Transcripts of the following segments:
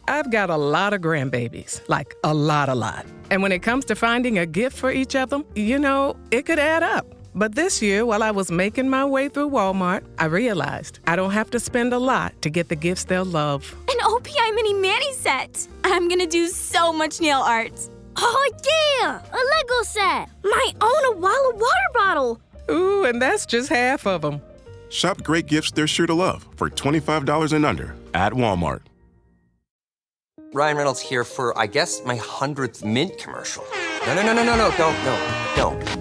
I've got a lot of grandbabies, like a lot. And when it comes to finding a gift for each of them, it could add up. But this year, while I was making my way through Walmart, I realized I don't have to spend a lot to get the gifts they'll love. An OPI mini mani set. I'm gonna do so much nail art. Oh yeah, a Lego set. Might own a Walla water bottle. Ooh, and that's just half of them. Shop great gifts they're sure to love for $25 and under at Walmart. Ryan Reynolds here for, I guess, my 100th Mint commercial.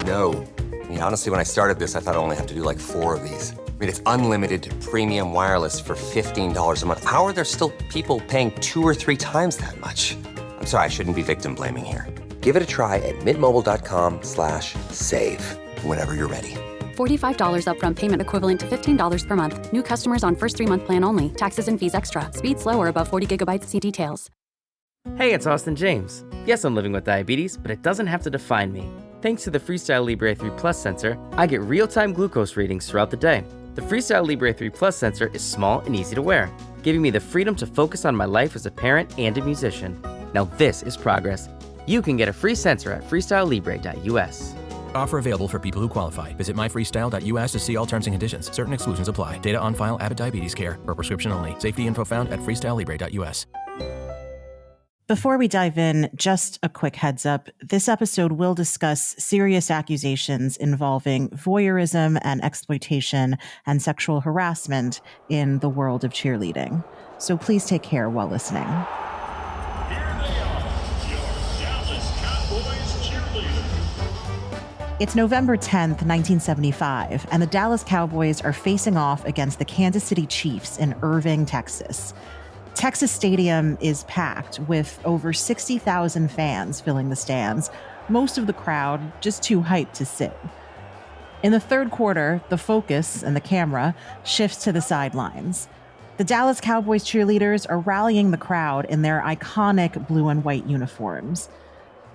No. I mean, honestly, when I started this, I thought I only have to do like 4 of these. I mean, it's unlimited premium wireless for $15 a month. How are there still people paying 2 or 3 times that much? I'm sorry, I shouldn't be victim blaming here. Give it a try at mintmobile.com/save. Whenever you're ready. $45 upfront payment equivalent to $15 per month. New customers on first 3-month plan only. Taxes and fees extra. Speed slower above 40 gigabytes. See details. Hey, it's Austin James. Yes, I'm living with diabetes, but it doesn't have to define me. Thanks to the Freestyle Libre 3 Plus sensor, I get real-time glucose readings throughout the day. The Freestyle Libre 3 Plus sensor is small and easy to wear, giving me the freedom to focus on my life as a parent and a musician. Now this is progress. You can get a free sensor at freestylelibre.us. Offer available for people who qualify. Visit myfreestyle.us to see all terms and conditions. Certain exclusions apply. Data on file. Abbott Diabetes Care. For prescription only. Safety info found at freestylelibre.us. Before we dive in, just a quick heads up. This episode will discuss serious accusations involving voyeurism and exploitation and sexual harassment in the world of cheerleading. So please take care while listening. Here they are, your Dallas Cowboys Cheerleaders. It's November 10th, 1975, and the Dallas Cowboys are facing off against the Kansas City Chiefs in Irving, Texas. Texas Stadium is packed with over 60,000 fans filling the stands, most of the crowd just too hyped to sit. In the third quarter, the focus and the camera shifts to the sidelines. The Dallas Cowboys cheerleaders are rallying the crowd in their iconic blue and white uniforms.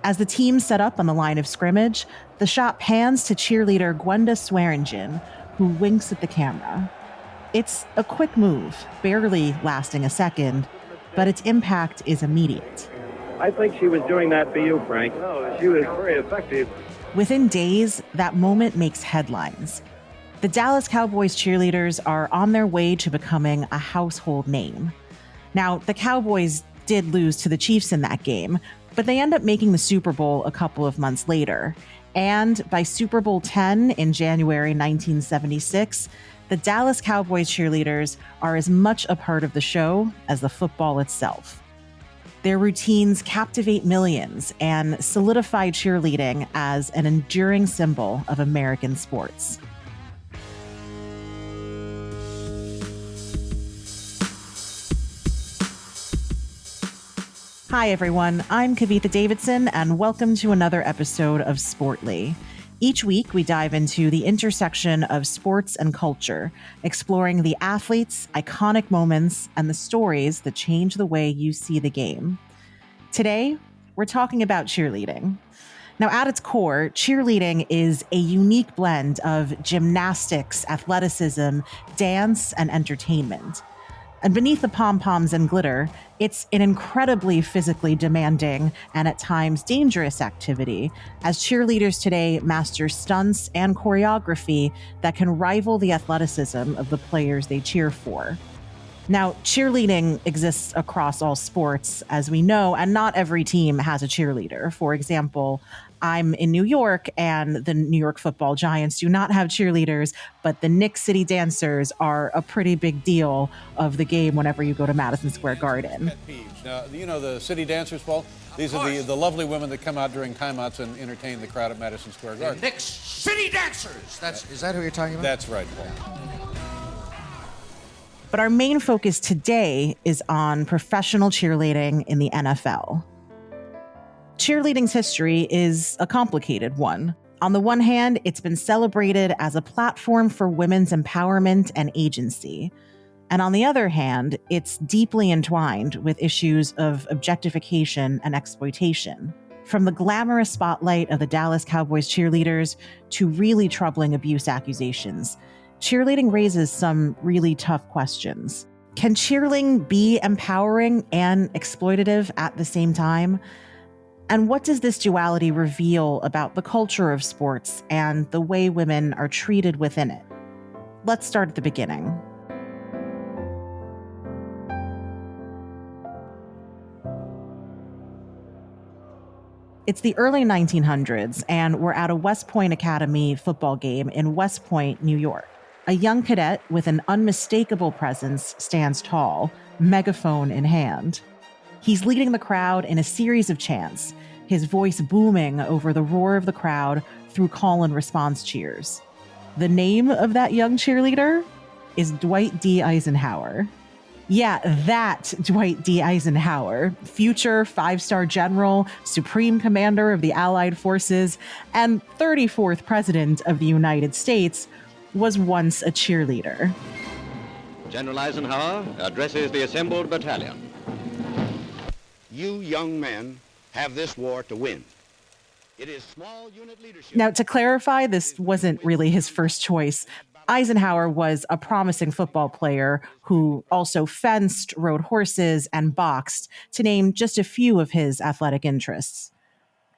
As the team set up on the line of scrimmage, the shot pans to cheerleader Gwenda Swearingen, who winks at the camera. It's a quick move, barely lasting a second, but its impact is immediate. I think she was doing that for you, Frank. No, she was very effective. Within days, that moment makes headlines. The Dallas Cowboys cheerleaders are on their way to becoming a household name. Now, the Cowboys did lose to the Chiefs in that game, but they end up making the Super Bowl a couple of months later. And by Super Bowl X in January 1976, the Dallas Cowboys cheerleaders are as much a part of the show as the football itself. Their routines captivate millions and solidify cheerleading as an enduring symbol of American sports. Hi, everyone. I'm Kavitha Davidson, and welcome to another episode of Sportly. Each week, we dive into the intersection of sports and culture, exploring the athletes, iconic moments, and the stories that change the way you see the game. Today, we're talking about cheerleading. Now, at its core, cheerleading is a unique blend of gymnastics, athleticism, dance, and entertainment. And beneath the pom-poms and glitter, it's an incredibly physically demanding and at times dangerous activity, as cheerleaders today master stunts and choreography that can rival the athleticism of the players they cheer for. Now, cheerleading exists across all sports, as we know, and not every team has a cheerleader. For example, I'm in New York, and the New York Football Giants do not have cheerleaders, but the Knicks City Dancers are a pretty big deal of the game whenever you go to Madison Square Garden. Now, you know the City Dancers, Paul? These are the lovely women that come out during timeouts and entertain the crowd at Madison Square Garden. Knicks City Dancers! Is that who you're talking about? That's right, Paul. But our main focus today is on professional cheerleading in the NFL. Cheerleading's history is a complicated one. On the one hand, it's been celebrated as a platform for women's empowerment and agency. And on the other hand, it's deeply entwined with issues of objectification and exploitation. From the glamorous spotlight of the Dallas Cowboys cheerleaders to really troubling abuse accusations, cheerleading raises some really tough questions. Can cheerleading be empowering and exploitative at the same time? And what does this duality reveal about the culture of sports and the way women are treated within it? Let's start at the beginning. It's the early 1900s, and we're at a West Point Academy football game in West Point, New York. A young cadet with an unmistakable presence stands tall, megaphone in hand. He's leading the crowd in a series of chants, his voice booming over the roar of the crowd through call and response cheers. The name of that young cheerleader is Dwight D. Eisenhower. Yeah, that Dwight D. Eisenhower, future 5-star general, supreme commander of the Allied forces, and 34th president of the United States, was once a cheerleader. General Eisenhower addresses the assembled battalion. You young men have this war to win. It is small unit leadership. Now, to clarify, this wasn't really his first choice. Eisenhower was a promising football player who also fenced, rode horses, and boxed, to name just a few of his athletic interests.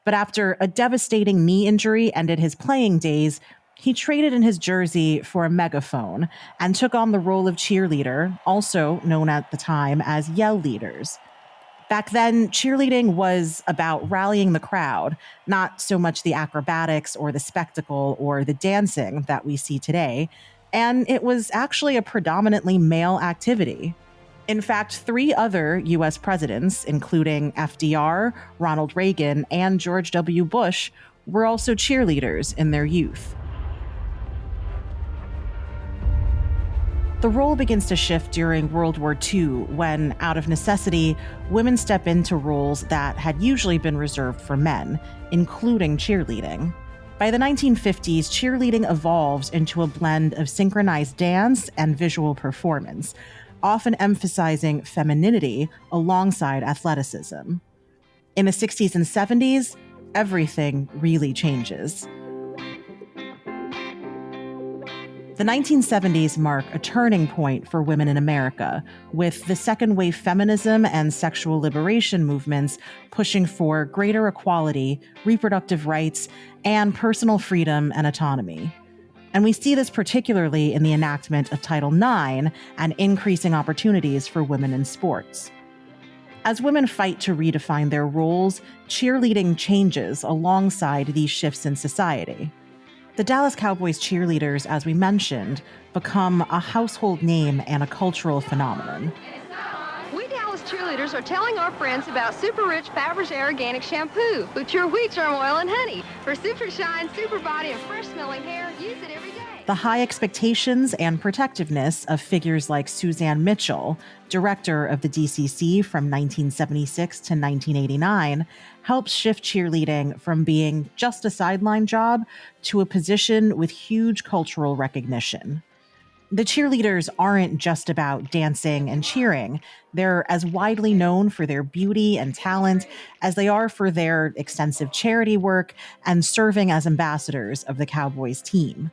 But after a devastating knee injury ended his playing days, he traded in his jersey for a megaphone and took on the role of cheerleader, also known at the time as yell leaders. Back then, cheerleading was about rallying the crowd, not so much the acrobatics or the spectacle or the dancing that we see today, and it was actually a predominantly male activity. In fact, 3 other U.S. presidents, including FDR, Ronald Reagan, and George W. Bush, were also cheerleaders in their youth. The role begins to shift during World War II when, out of necessity, women step into roles that had usually been reserved for men, including cheerleading. By the 1950s, cheerleading evolves into a blend of synchronized dance and visual performance, often emphasizing femininity alongside athleticism. In the 60s and 70s, everything really changes. The 1970s mark a turning point for women in America, with the second wave feminism and sexual liberation movements pushing for greater equality, reproductive rights, and personal freedom and autonomy. And we see this particularly in the enactment of Title IX and increasing opportunities for women in sports. As women fight to redefine their roles, cheerleading changes alongside these shifts in society. The Dallas Cowboys Cheerleaders, as we mentioned, become a household name and a cultural phenomenon. We Dallas Cheerleaders are telling our friends about super rich Fabergé organic shampoo with pure wheat germ oil and honey. For super shine, super body, and fresh smelling hair, use it every day. The high expectations and protectiveness of figures like Suzanne Mitchell, director of the DCC from 1976 to 1989, helps shift cheerleading from being just a sideline job to a position with huge cultural recognition. The cheerleaders aren't just about dancing and cheering. They're as widely known for their beauty and talent as they are for their extensive charity work and serving as ambassadors of the Cowboys team.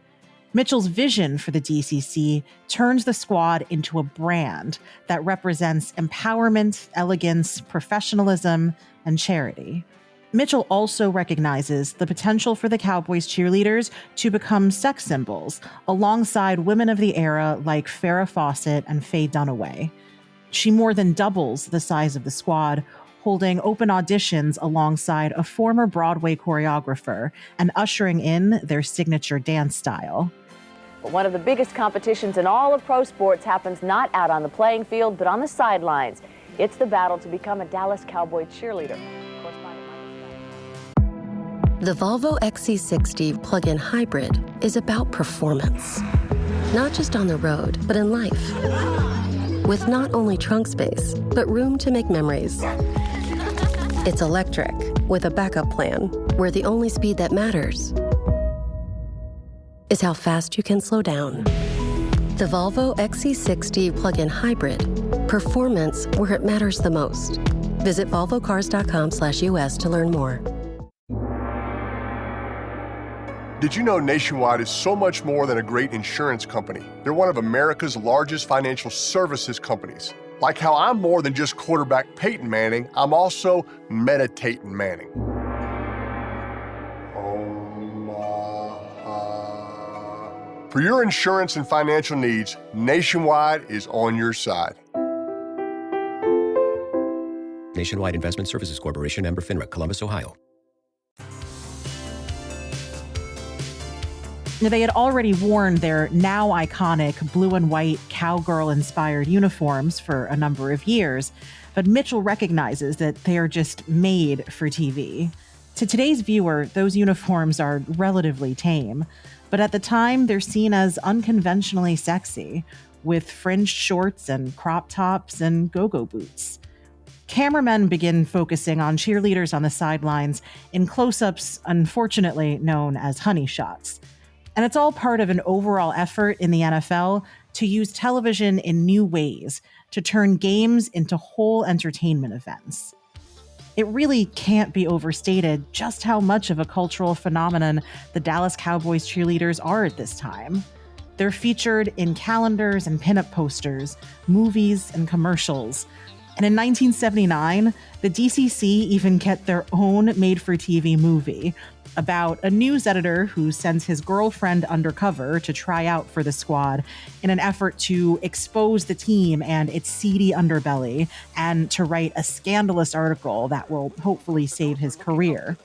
Mitchell's vision for the DCC turns the squad into a brand that represents empowerment, elegance, professionalism, and charity. Mitchell also recognizes the potential for the Cowboys cheerleaders to become sex symbols alongside women of the era like Farrah Fawcett and Faye Dunaway. She more than doubles the size of the squad, holding open auditions alongside a former Broadway choreographer and ushering in their signature dance style. But one of the biggest competitions in all of pro sports happens not out on the playing field, but on the sidelines. It's the battle to become a Dallas Cowboy cheerleader. The Volvo XC60 plug-in hybrid is about performance, not just on the road, but in life. With not only trunk space, but room to make memories. It's electric, with a backup plan, where the only speed that matters is how fast you can slow down. The Volvo XC60 plug-in hybrid. Performance where it matters the most. Visit volvocars.com/US to learn more. Did you know Nationwide is so much more than a great insurance company? They're one of America's largest financial services companies. Like how I'm more than just quarterback Peyton Manning, I'm also meditating Manning. For your insurance and financial needs, Nationwide is on your side. Nationwide Investment Services Corporation, member FINRA, Columbus, Ohio. Now, they had already worn their now iconic blue and white cowgirl-inspired uniforms for a number of years, but Mitchell recognizes that they are just made for TV. To today's viewer, those uniforms are relatively tame, but at the time, they're seen as unconventionally sexy, with fringed shorts and crop tops and go-go boots. Cameramen begin focusing on cheerleaders on the sidelines in close-ups, unfortunately known as honey shots. And it's all part of an overall effort in the NFL to use television in new ways to turn games into whole entertainment events. It really can't be overstated just how much of a cultural phenomenon the Dallas Cowboys cheerleaders are at this time. They're featured in calendars and pinup posters, movies and commercials. And in 1979, the DCC even get their own made-for-TV movie about a news editor who sends his girlfriend undercover to try out for the squad in an effort to expose the team and its seedy underbelly and to write a scandalous article that will hopefully save his career.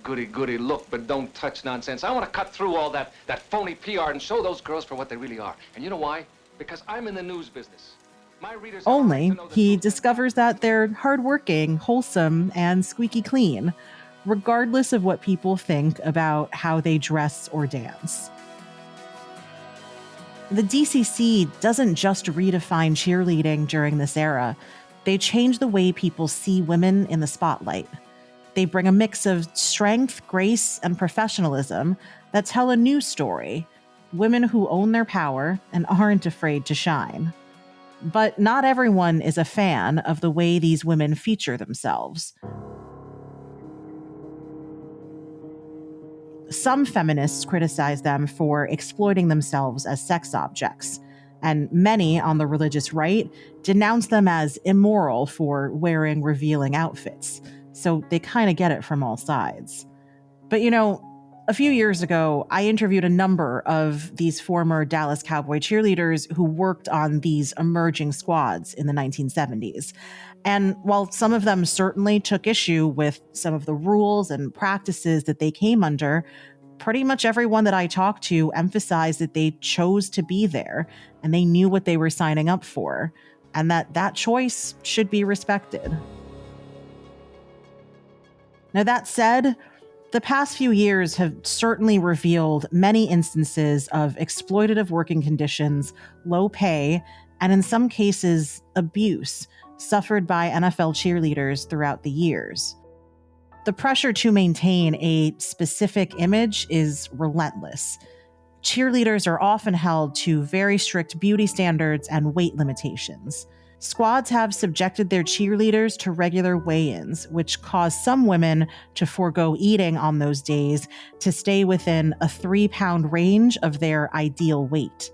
Goody look, but don't touch nonsense. I want to cut through all that phony PR and show those girls for what they really are. And you know why? Because I'm in the news business. Only he discovers that they're hardworking, wholesome, and squeaky clean, regardless of what people think about how they dress or dance. The DCC doesn't just redefine cheerleading during this era. They change the way people see women in the spotlight. They bring a mix of strength, grace, and professionalism that tell a new story, women who own their power and aren't afraid to shine. But not everyone is a fan of the way these women feature themselves. Some feminists criticize them for exploiting themselves as sex objects, and many on the religious right denounce them as immoral for wearing revealing outfits. So they kind of get it from all sides. But a few years ago, I interviewed a number of these former Dallas Cowboy cheerleaders who worked on these emerging squads in the 1970s. And while some of them certainly took issue with some of the rules and practices that they came under, pretty much everyone that I talked to emphasized that they chose to be there and they knew what they were signing up for, and that choice should be respected. Now, that said, the past few years have certainly revealed many instances of exploitative working conditions, low pay, and in some cases, abuse suffered by NFL cheerleaders throughout the years. The pressure to maintain a specific image is relentless. Cheerleaders are often held to very strict beauty standards and weight limitations. Squads have subjected their cheerleaders to regular weigh-ins, which cause some women to forego eating on those days to stay within a 3-pound range of their ideal weight.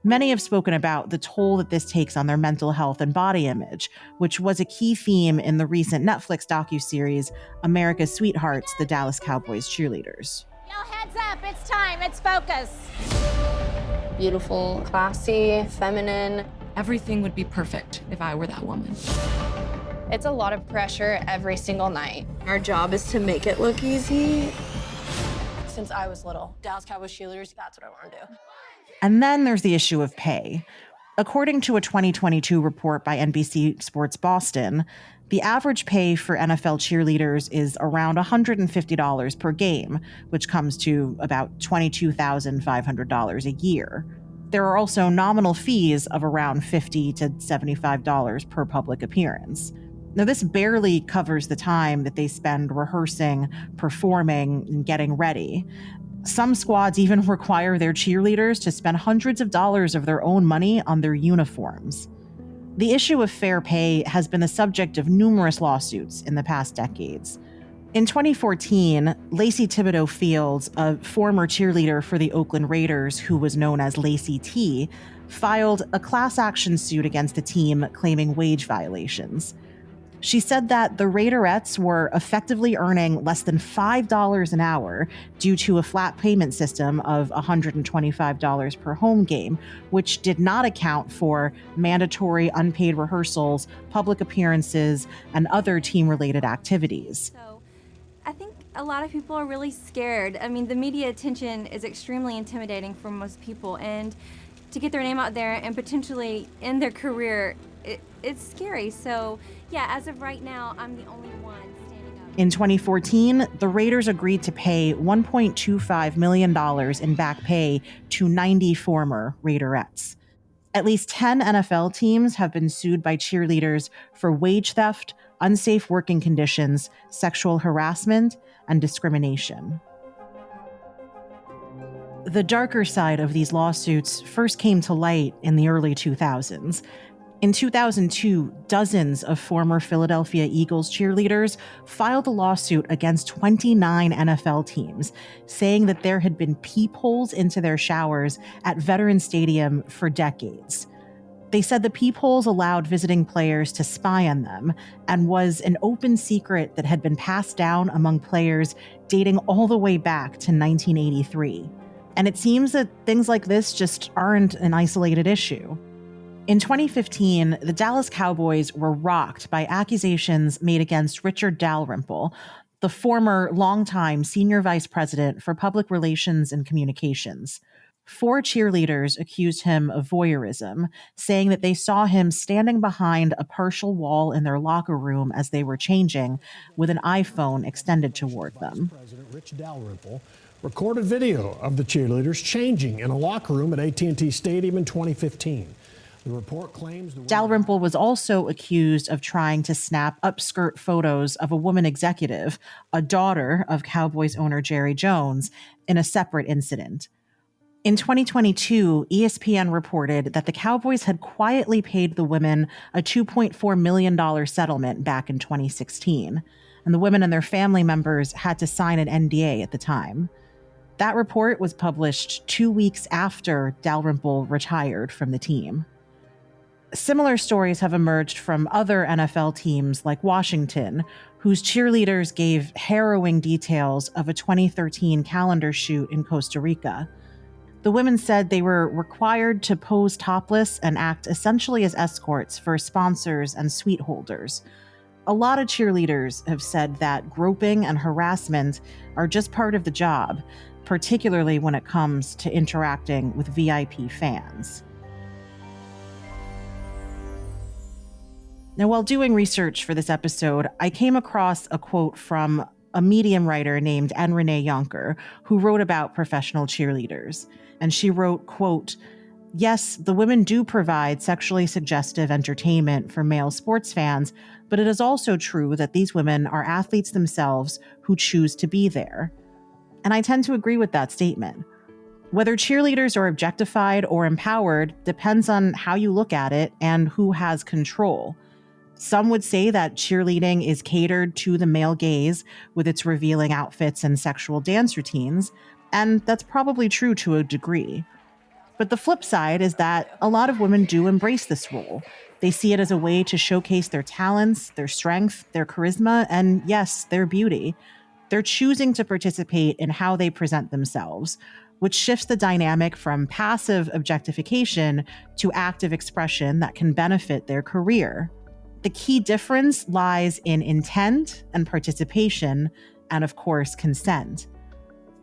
Many have spoken about the toll that this takes on their mental health and body image, which was a key theme in the recent Netflix docuseries America's Sweethearts, the Dallas Cowboys Cheerleaders. Yo, heads up, it's time, it's focus. Beautiful, classy, feminine. Everything would be perfect if I were that woman. It's a lot of pressure every single night. Our job is to make it look easy. Since I was little, Dallas Cowboys Cheerleaders, that's what I want to do. And then there's the issue of pay. According to a 2022 report by NBC Sports Boston, the average pay for NFL cheerleaders is around $150 per game, which comes to about $22,500 a year. There are also nominal fees of around $50 to $75 per public appearance. Now, this barely covers the time that they spend rehearsing, performing, and getting ready. Some squads even require their cheerleaders to spend hundreds of dollars of their own money on their uniforms. The issue of fair pay has been the subject of numerous lawsuits in the past decades. In 2014, Lacey Thibodeau Fields, a former cheerleader for the Oakland Raiders who was known as Lacey T, filed a class action suit against the team claiming wage violations. She said that the Raiderettes were effectively earning less than $5 an hour due to a flat payment system of $125 per home game, which did not account for mandatory unpaid rehearsals, public appearances, and other team-related activities. I think a lot of people are really scared. I mean, the media attention is extremely intimidating for most people, and to get their name out there and potentially end their career, it's scary. So, yeah, as of right now, I'm the only one standing up. In 2014, the Raiders agreed to pay $1.25 million in back pay to 90 former Raiderettes. At least 10 NFL teams have been sued by cheerleaders for wage theft, unsafe working conditions, sexual harassment, and discrimination. The darker side of these lawsuits first came to light in the early 2000s. In 2002, dozens of former Philadelphia Eagles cheerleaders filed a lawsuit against 29 NFL teams, saying that there had been peepholes into their showers at Veterans Stadium for decades. They said the peepholes allowed visiting players to spy on them and was an open secret that had been passed down among players dating all the way back to 1983. And it seems that things like this just aren't an isolated issue. In 2015, the Dallas Cowboys were rocked by accusations made against Richard Dalrymple, the former longtime senior vice president for public relations and communications. 4 cheerleaders accused him of voyeurism, saying that they saw him standing behind a partial wall in their locker room as they were changing, with an iPhone extended toward them. President Rich Dalrymple recorded video of the cheerleaders changing in a locker room at AT&T Stadium in 2015. The report claims Dalrymple was also accused of trying to snap upskirt photos of a woman executive, a daughter of Cowboys owner Jerry Jones, in a separate incident. In 2022, ESPN reported that the Cowboys had quietly paid the women a $2.4 million settlement back in 2016, and the women and their family members had to sign an NDA at the time. That report was published 2 weeks after Dalrymple retired from the team. Similar stories have emerged from other NFL teams like Washington, whose cheerleaders gave harrowing details of a 2013 calendar shoot in Costa Rica. The women said they were required to pose topless and act essentially as escorts for sponsors and suite holders. A lot of cheerleaders have said that groping and harassment are just part of the job, particularly when it comes to interacting with VIP fans. Now, while doing research for this episode, I came across a quote from a Medium writer named Anne Renee Yonker, who wrote about professional cheerleaders. And she wrote, quote, "Yes, the women do provide sexually suggestive entertainment for male sports fans, but it is also true that these women are athletes themselves who choose to be there." And I tend to agree with that statement. Whether cheerleaders are objectified or empowered depends on how you look at it and who has control. Some would say that cheerleading is catered to the male gaze with its revealing outfits and sexual dance routines, and that's probably true to a degree. But the flip side is that a lot of women do embrace this role. They see it as a way to showcase their talents, their strength, their charisma, and yes, their beauty. They're choosing to participate in how they present themselves, which shifts the dynamic from passive objectification to active expression that can benefit their career. The key difference lies in intent and participation, and of course, consent.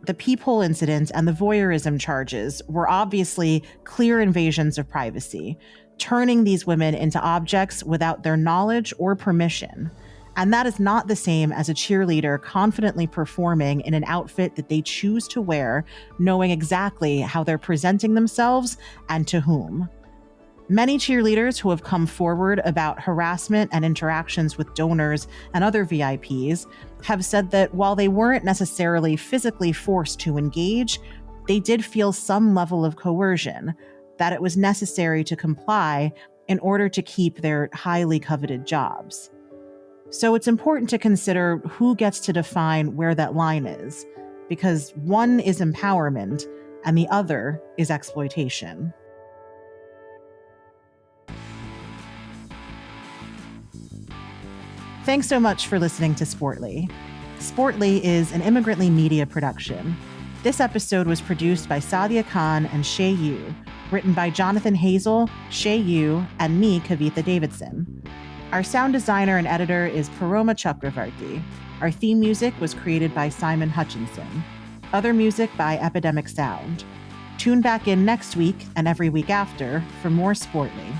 The peephole incident and the voyeurism charges were obviously clear invasions of privacy, turning these women into objects without their knowledge or permission. And that is not the same as a cheerleader confidently performing in an outfit that they choose to wear, knowing exactly how they're presenting themselves and to whom. Many cheerleaders who have come forward about harassment and interactions with donors and other VIPs have said that while they weren't necessarily physically forced to engage, they did feel some level of coercion, that it was necessary to comply in order to keep their highly coveted jobs. So it's important to consider who gets to define where that line is, because one is empowerment and the other is exploitation. Thanks so much for listening to Sportly. Sportly is an Immigrantly media production. This episode was produced by Sadia Khan and Shay Yu, written by Jonathan Hazel, Shay Yu, and me, Kavitha Davidson. Our sound designer and editor is Paroma Chakravarti. Our theme music was created by Simon Hutchinson. Other music by Epidemic Sound. Tune back in next week and every week after for more Sportly.